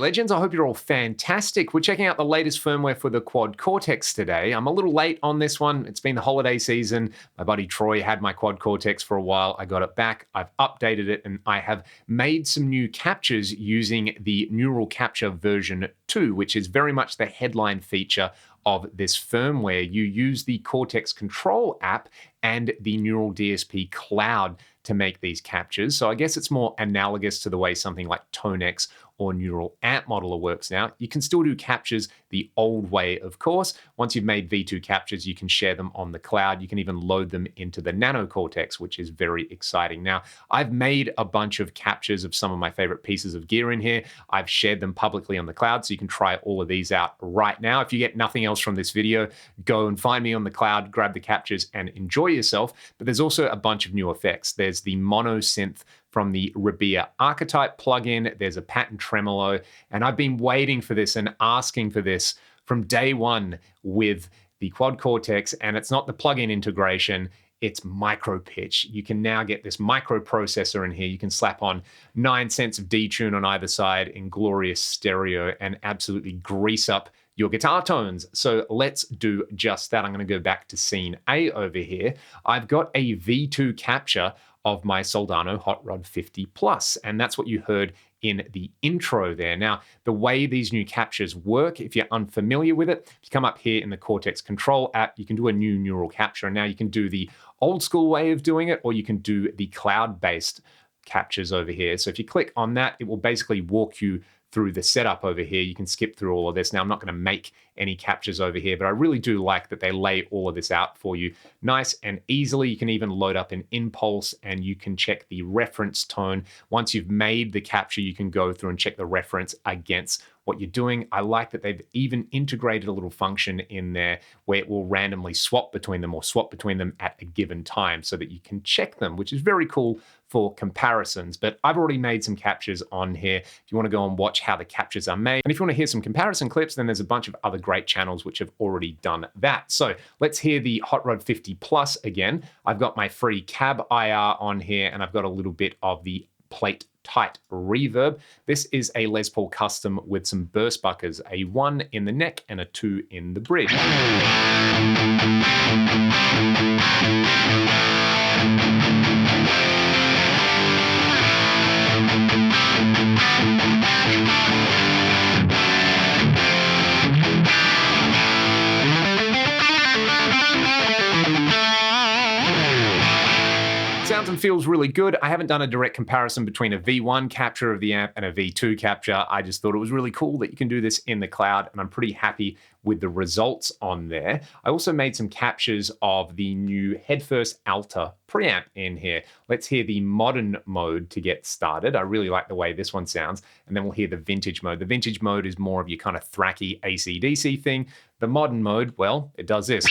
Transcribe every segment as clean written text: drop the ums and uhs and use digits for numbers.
legends, I hope you're all fantastic. We're checking out the latest firmware for the Quad Cortex today. I'm a little late on this one. It's been the holiday season. My buddy Troy had my Quad Cortex for a while. I got it back, I've updated it, and I have made some new captures using the Neural Capture version 2, which is very much the headline feature of this firmware. You use the Cortex Control app and the Neural DSP Cloud to make these captures. So I guess it's more analogous to the way something like Tonex or Neural Amp Modeler works now. You can still do captures the old way, of course. Once you've made V2 captures, you can share them on the cloud. You can even load them into the Nano Cortex, which is very exciting. Now, I've made a bunch of captures of some of my favorite pieces of gear in here. I've shared them publicly on the cloud, so you can try all of these out right now. If you get nothing else from this video, go and find me on the cloud, grab the captures, and enjoy yourself. But there's also a bunch of new effects. There's the mono synth from the Rabea Archetype plugin. There's a pattern tremolo, and I've been waiting for this and asking for this from day one with the Quad Cortex, and it's not the plugin integration, it's Micropitch. You can now get this microprocessor in here. You can slap on 9 cents of detune on either side in glorious stereo and absolutely grease up your guitar tones. So let's do just that. I'm going to go back to scene A over here. I've got a V2 capture of my Soldano Hot Rod 50 Plus, and that's what you heard in the intro there. Now, the way these new captures work, if you're unfamiliar with it, if you come up here in the Cortex Control app, you can do a new neural capture. And now you can do the old school way of doing it, or you can do the cloud-based captures over here. So if you click on that, it will basically walk you through the setup over here. You can skip through all of this. Now, I'm not going to make any captures over here, but I really do like that they lay all of this out for you nice and easily. You can even load up an impulse and you can check the reference tone. Once you've made the capture, you can go through and check the reference against what you're doing. I like that they've even integrated a little function in there where it will randomly swap between them or swap between them at a given time so that you can check them, which is very cool for comparisons. But I've already made some captures on here. If you want to go and watch how the captures are made, and if you want to hear some comparison clips, then there's a bunch of other great channels which have already done that. So let's hear the Hot Rod 50 Plus again. I've got my free cab IR on here, and I've got a little bit of the plate tight reverb. This is a Les Paul custom with some burst buckers, a 1 in the neck and a 2 in the bridge. Sounds and feels really good. I haven't done a direct comparison between a V1 capture of the amp and a V2 capture. I just thought it was really cool that you can do this in the cloud, and I'm pretty happy with the results on there. I also made some captures of the new Headfirst Alta preamp in here. Let's hear the modern mode to get started. I really like the way this one sounds, and then we'll hear the vintage mode. The vintage mode is more of your kind of thracky AC/DC thing. The modern mode, well, it does this.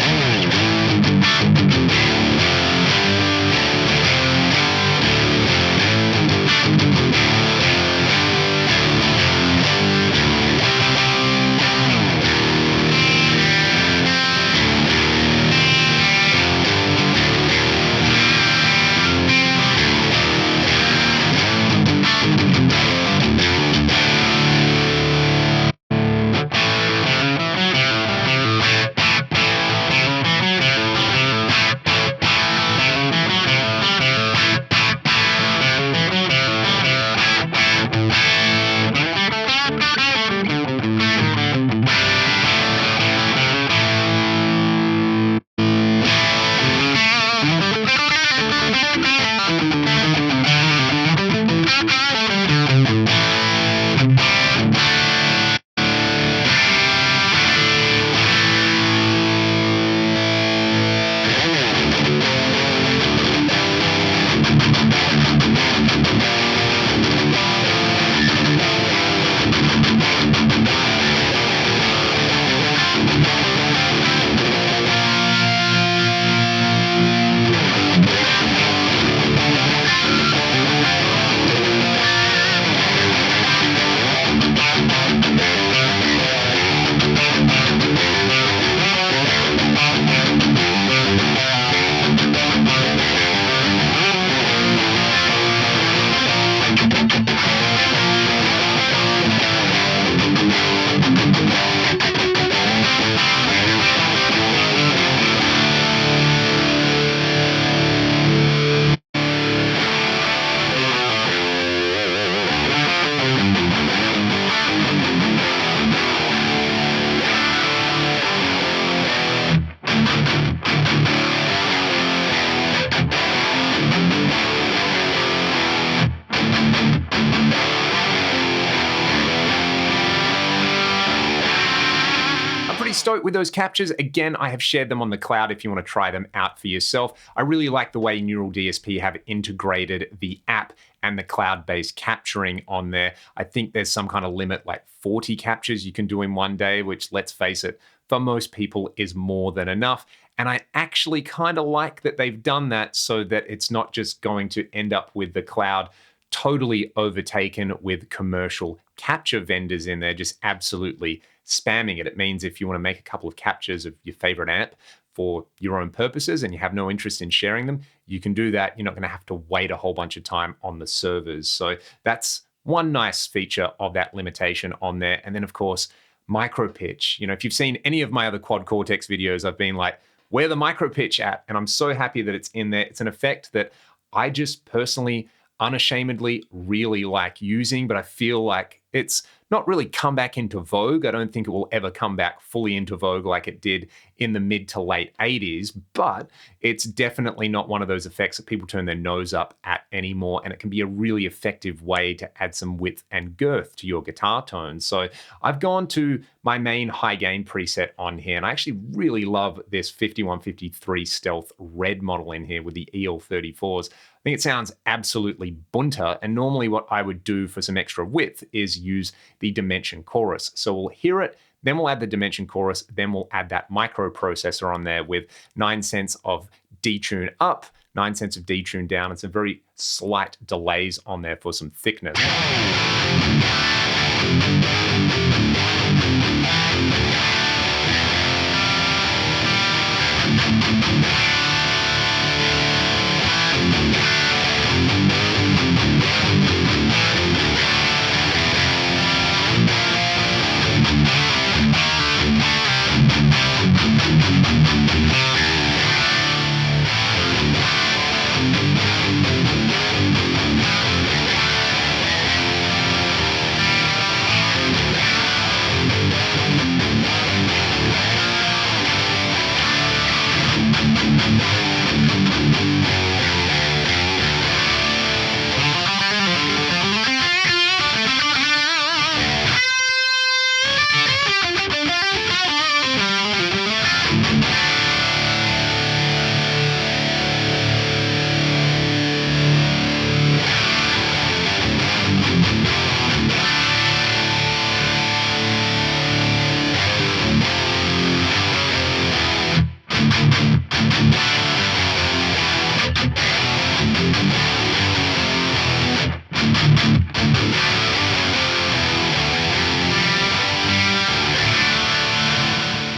stoked with those captures. Again, I have shared them on the cloud if you want to try them out for yourself. I really like the way Neural DSP have integrated the app and the cloud-based capturing on there. I think there's some kind of limit, like 40 captures you can do in one day, which, let's face it, for most people is more than enough. And I actually kind of like that they've done that so that it's not just going to end up with the cloud totally overtaken with commercial capture vendors in there, just absolutely spamming it. It means if you want to make a couple of captures of your favorite amp for your own purposes and you have no interest in sharing them, you can do that. You're not going to have to wait a whole bunch of time on the servers. So that's one nice feature of that limitation on there. And then, of course, Micropitch. You know, if you've seen any of my other Quad Cortex videos, I've been like, where the Micropitch at? And I'm so happy that it's in there. It's an effect that I just personally, unashamedly really like using, but I feel like it's not really come back into vogue. I don't think it will ever come back fully into vogue like it did in the mid to late 80s, but it's definitely not one of those effects that people turn their nose up at anymore, and it can be a really effective way to add some width and girth to your guitar tones. So I've gone to my main high gain preset on here, and I actually really love this 5153 Stealth red model in here with the EL34s. I think it sounds absolutely bunter, and normally what I would do for some extra width is use the Dimension Chorus. So we'll hear it, then we'll add the Dimension Chorus, then we'll add that microprocessor on there with 9 cents of detune up, 9 cents of detune down, and some very slight delays on there for some thickness.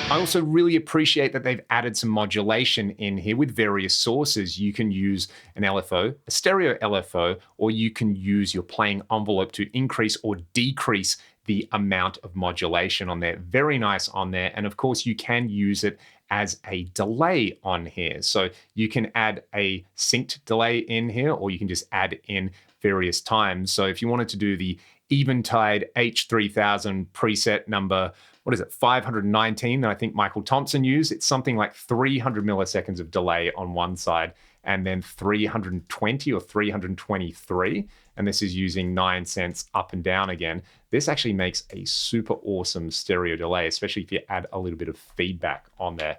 I also really appreciate that they've added some modulation in here with various sources. You can use an LFO, a stereo LFO, or you can use your playing envelope to increase or decrease the amount of modulation on there. Very nice on there. And of course, you can use it as a delay on here. So you can add a synced delay in here, or you can just add in various times. So if you wanted to do the Eventide H3000 preset number, what is it, 519 that I think Michael Thompson used, it's something like 300 milliseconds of delay on one side and then 320 or 323. And this is using 9 cents up and down again. This actually makes a super awesome stereo delay, especially if you add a little bit of feedback on there.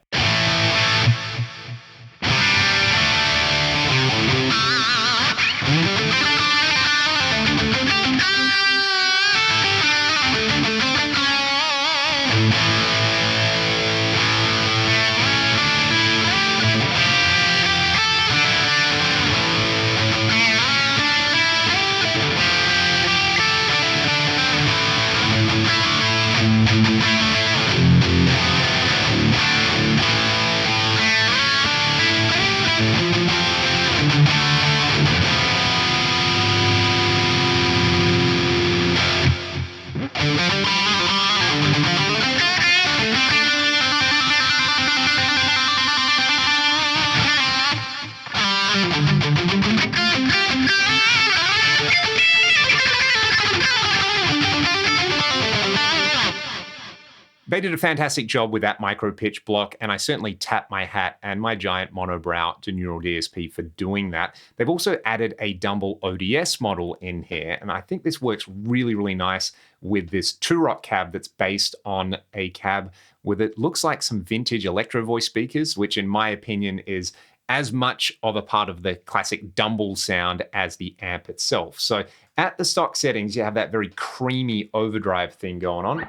They did a fantastic job with that micro-pitch block, and I certainly tap my hat and my giant monobrow to Neural DSP for doing that. They've also added a Dumble ODS model in here, and I think this works really, really nice with this two-rock cab that's based on a cab with it looks like some vintage electro voice speakers, which in my opinion is as much of a part of the classic Dumble sound as the amp itself. So at the stock settings, you have that very creamy overdrive thing going on.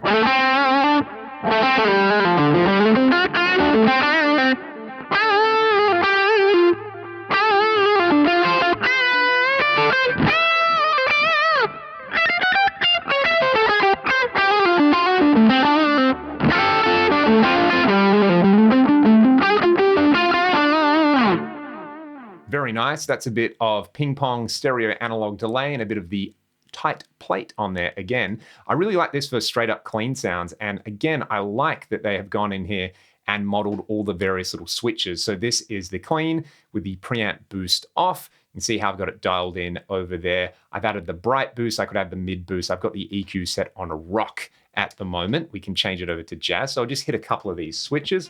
Very nice. That's a bit of ping pong stereo analog delay and a bit of the tight plate on there again. I really like this for straight up clean sounds. And again, I like that they have gone in here and modeled all the various little switches. So this is the clean with the preamp boost off. You can see how I've got it dialed in over there. I've added the bright boost. I could have the mid boost. I've got the EQ set on a rock at the moment. We can change it over to jazz. So I'll just hit a couple of these switches.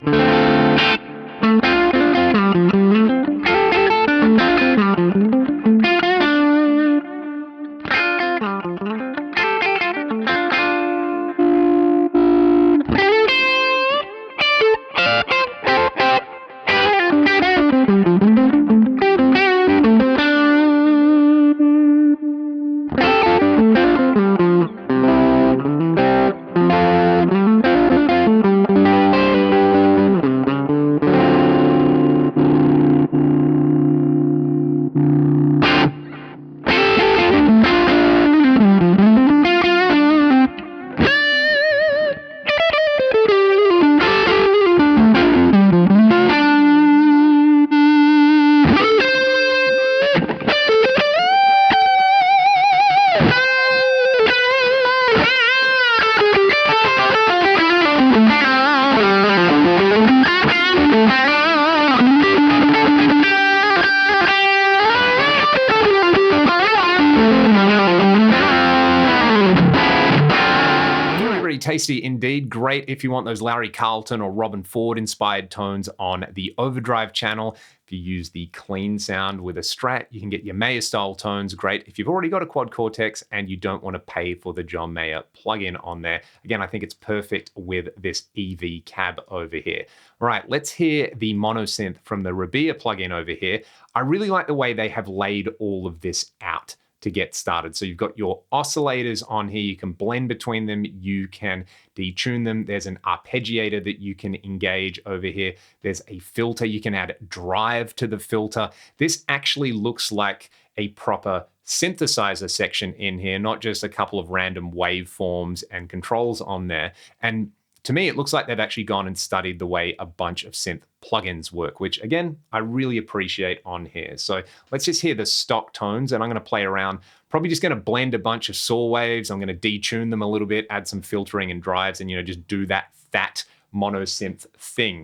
Tasty indeed. Great if you want those Larry Carlton or Robin Ford inspired tones on the overdrive channel. If you use the clean sound with a Strat, you can get your Mayer style tones. Great if you've already got a quad Cortex and you don't want to pay for the John Mayer plugin on there. Again, I think it's perfect with this EV cab over here. All right, let's hear the mono synth from the Rabea plugin over here. I really like the way they have laid all of this out to get started. So you've got your oscillators on here. You can blend between them. You can detune them. There's an arpeggiator that you can engage over here. There's a filter. You can add drive to the filter. This actually looks like a proper synthesizer section in here, not just a couple of random waveforms and controls on there. And to me, it looks like they've actually gone and studied the way a bunch of synth plugins work, which again, I really appreciate on here. So let's just hear the stock tones, and I'm going to play around. Probably just going to blend a bunch of saw waves. I'm going to detune them a little bit, add some filtering and drives, and just do that fat mono synth thing.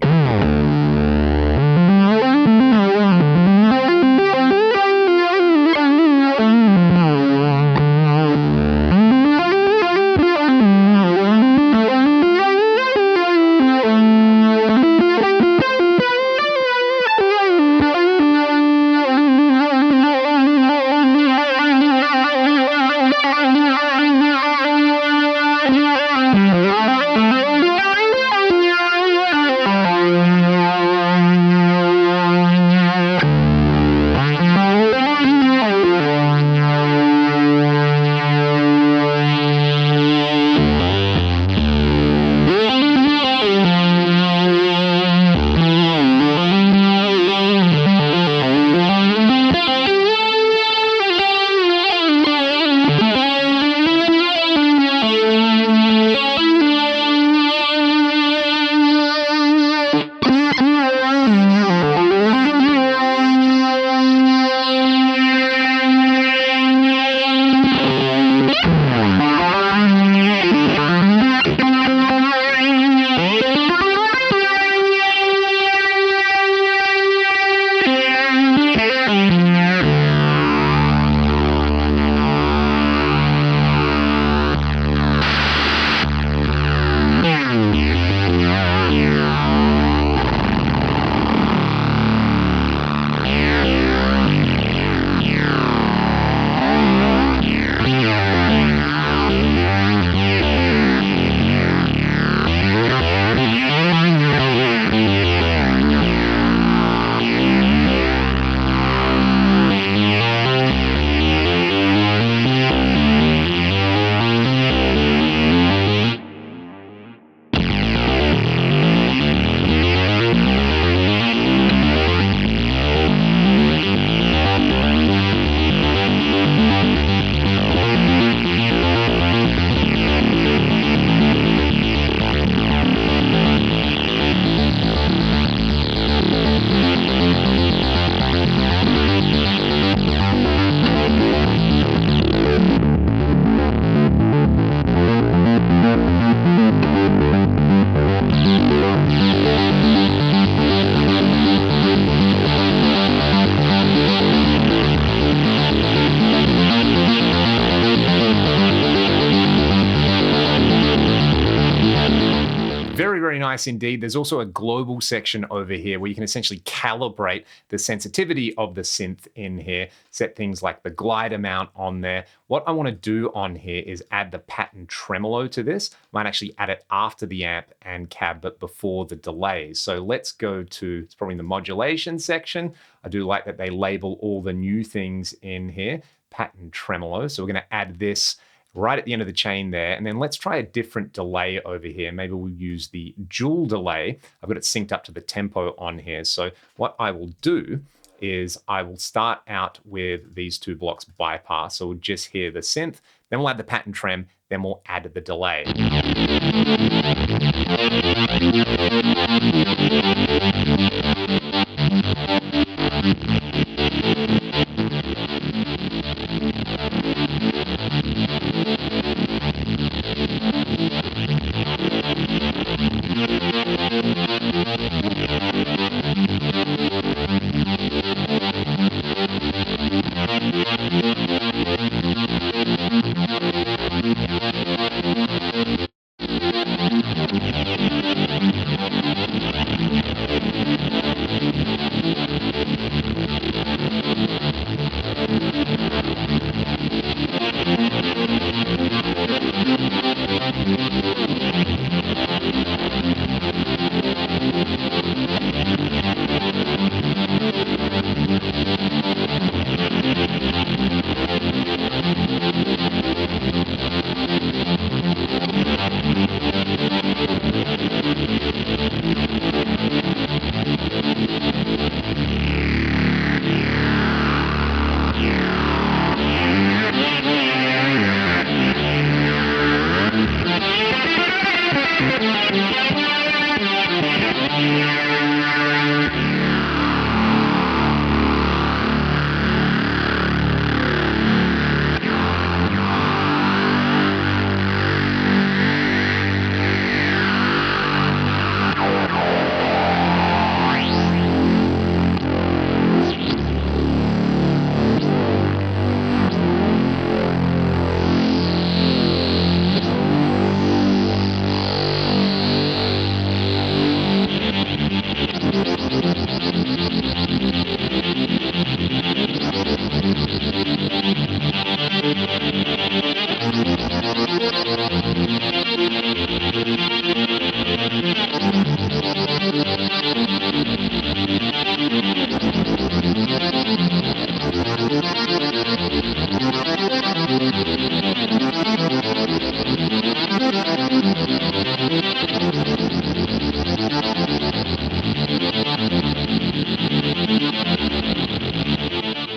Very, very nice indeed. There's also a global section over here where you can essentially calibrate the sensitivity of the synth in here, set things like the glide amount on there. What I want to do on here is add the pattern tremolo to this. Might actually add it after the amp and cab, but before the delays. So let's go to, it's probably the modulation section. I do like that they label all the new things in here, pattern tremolo. So we're going to add this right at the end of the chain there. And then let's try a different delay over here. Maybe we'll use the dual delay. I've got it synced up to the tempo on here. So what I will do is I will start out with these two blocks bypass. So we'll just hear the synth, then we'll add the pattern trem, then we'll add the delay.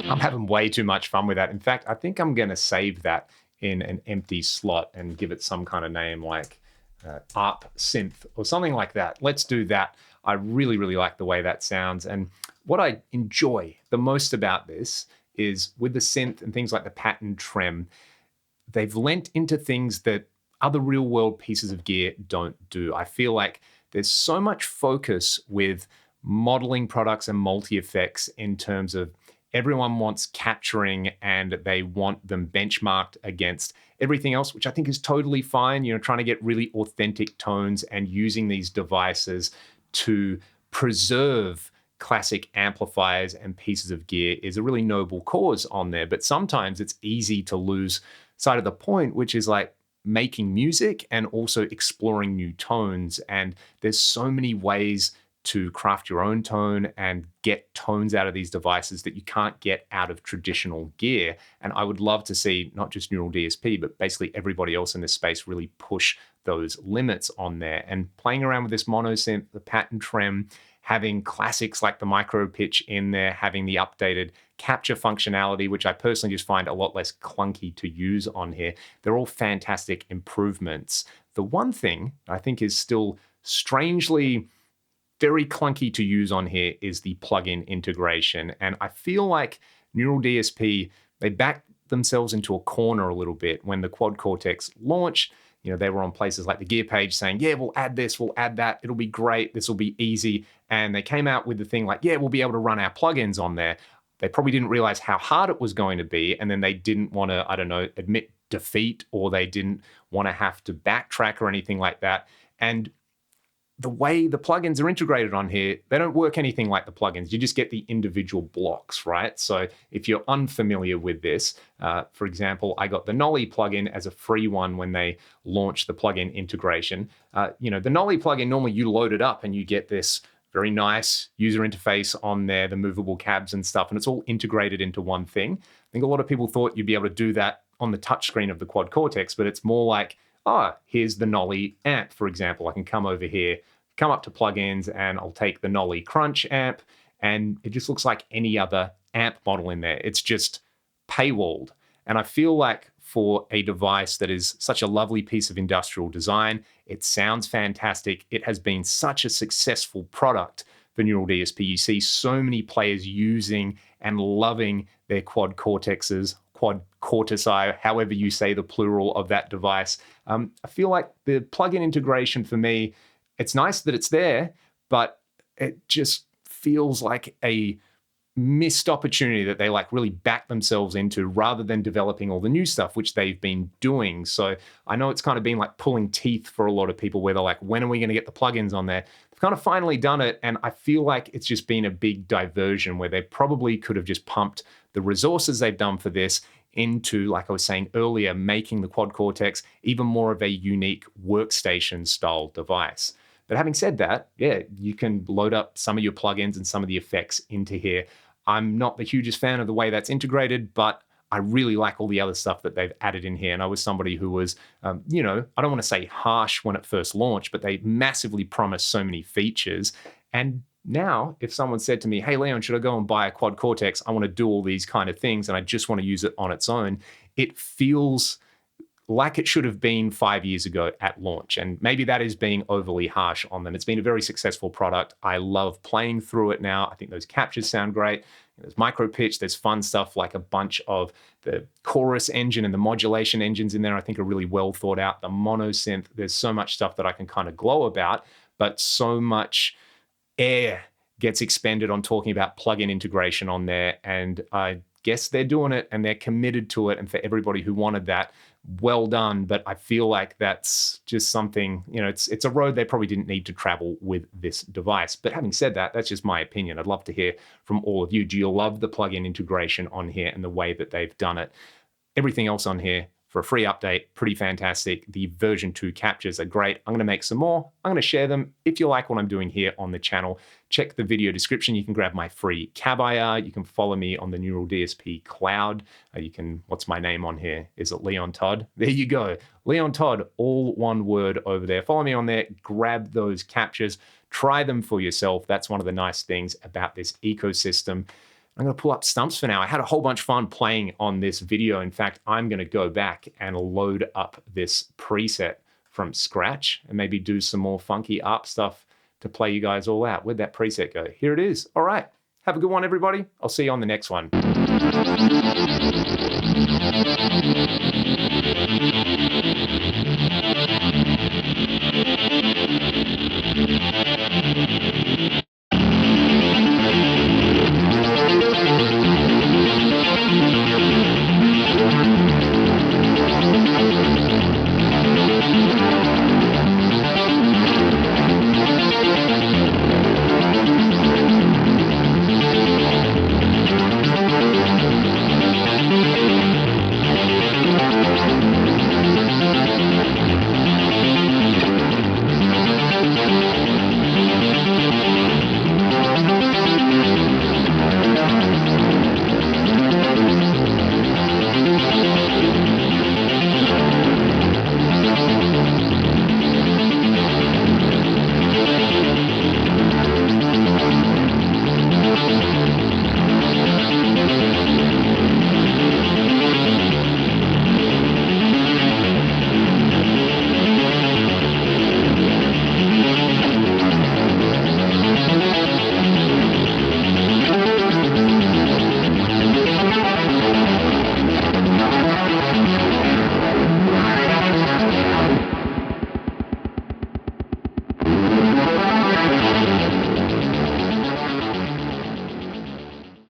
I'm having way too much fun with that. In fact, I think I'm going to save that in an empty slot and give it some kind of name like Arp Synth or something like that. Let's do that. I really, really like the way that sounds. And what I enjoy the most about this is with the synth and things like the pattern trem, they've lent into things that other real world pieces of gear don't do. I feel like there's so much focus with modeling products and multi-effects in terms of everyone wants capturing and they want them benchmarked against everything else, which I think is totally fine. Trying to get really authentic tones and using these devices to preserve classic amplifiers and pieces of gear is a really noble cause on there. But sometimes it's easy to lose sight of the point, which is like making music and also exploring new tones. And there's so many ways to craft your own tone and get tones out of these devices that you can't get out of traditional gear. And I would love to see not just Neural DSP, but basically everybody else in this space really push those limits on there. And playing around with this mono synth, the pattern trem, having classics like the Micropitch in there, having the updated capture functionality, which I personally just find a lot less clunky to use on here. They're all fantastic improvements. The one thing I think is still strangely very clunky to use on here is the plugin integration. And I feel like Neural DSP, they backed themselves into a corner a little bit when the Quad Cortex launched. They were on places like the gear page saying, yeah, we'll add this, we'll add that, it'll be great, this will be easy. And they came out with the thing like, yeah, we'll be able to run our plugins on there. They probably didn't realize how hard it was going to be. And then they didn't want to, admit defeat, or they didn't want to have to backtrack or anything like that. And the way the plugins are integrated on here, they don't work anything like the plugins. You just get the individual blocks, right? So if you're unfamiliar with this, for example, I got the Nolly plugin as a free one when they launched the plugin integration. The Nolly plugin, normally you load it up and you get this very nice user interface on there, the movable cabs and stuff, and it's all integrated into one thing. I think a lot of people thought you'd be able to do that on the touchscreen of the Quad Cortex, but it's more like, here's the Nolly amp, for example. I can come over here, come up to plugins, and I'll take the Nolly Crunch amp, and it just looks like any other amp model in there. It's just paywalled. And I feel like for a device that is such a lovely piece of industrial design, it sounds fantastic. It has been such a successful product for Neural DSP. You see so many players using and loving their Quad Cortexes, Quad Cortici, however you say the plural of that device. I feel like the plugin integration for me, it's nice that it's there, but it just feels like a missed opportunity that they really back themselves into rather than developing all the new stuff, which they've been doing. So I know it's kind of been like pulling teeth for a lot of people where they're like, when are we going to get the plugins on there? They've kind of finally done it. And I feel like it's just been a big diversion where they probably could have just pumped the resources they've done for this into, like I was saying earlier, making the Quad Cortex even more of a unique workstation style device. But having said that, yeah, you can load up some of your plugins and some of the effects into here. I'm not the hugest fan of the way that's integrated, but I really like all the other stuff that they've added in here. And I was somebody who was, I don't want to say harsh when it first launched, but they massively promised so many features. And now, if someone said to me, hey, Leon, should I go and buy a Quad Cortex? I want to do all these kind of things, and I just want to use it on its own. It feels like it should have been 5 years ago at launch. And maybe that is being overly harsh on them. It's been a very successful product. I love playing through it now. I think those captures sound great. There's Micropitch, there's fun stuff like a bunch of the chorus engine and the modulation engines in there I think are really well thought out. The mono synth, there's so much stuff that I can kind of glow about, but so much air gets expended on talking about plugin integration on there. And I guess they're doing it and they're committed to it. And for everybody who wanted that, well done. But I feel like that's just something, it's a road they probably didn't need to travel with this device. But having said that, that's just my opinion. I'd love to hear from all of you. Do you love the plugin integration on here and the way that they've done it? Everything else on here for a free update, pretty fantastic. The version 2 captures are great. I'm going to make some more. I'm going to share them. If you like what I'm doing here on the channel, check the video description. You can grab my free cab IR. You can follow me on the Neural DSP cloud. What's my name on here? Is it Leon Todd? There you go. Leon Todd, all one word over there. Follow me on there. Grab those captures. Try them for yourself. That's one of the nice things about this ecosystem. I'm going to pull up stumps for now. I had a whole bunch of fun playing on this video. In fact, I'm going to go back and load up this preset from scratch and maybe do some more funky ARP stuff to play you guys all out. Where'd that preset go? Here it is. All right. Have a good one, everybody. I'll see you on the next one.